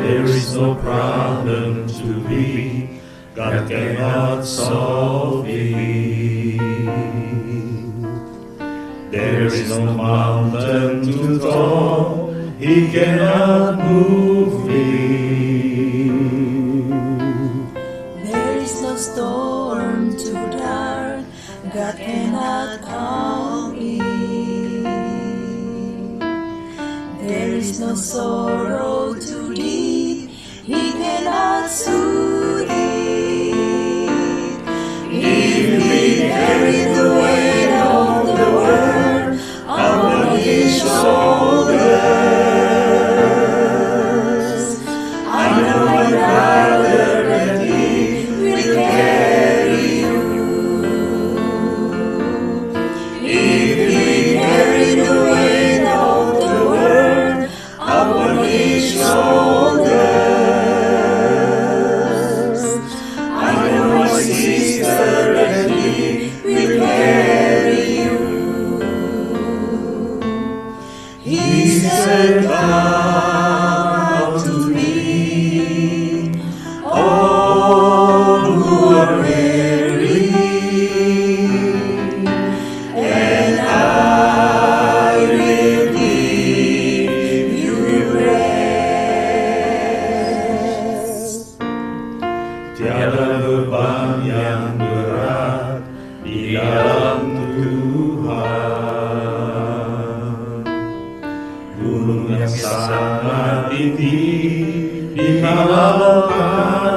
There is no problem too big, God cannot solve it. There is no mountain too tall, He cannot move it. There is no storm too dark, God cannot calm it. There is no sorrow too deep, He cannot soothe it. If we carry the weight of the world upon His shoulders, I know I'd rather that He will carry you. If we carry the weight of the world upon His shoulders, I know my sister and He will carry you. He said, "Come to me, all who are weary, and I will give you rest." Tiada beban yang berat di dalam Tuhan. Gunung yang sangat tinggi di halaukan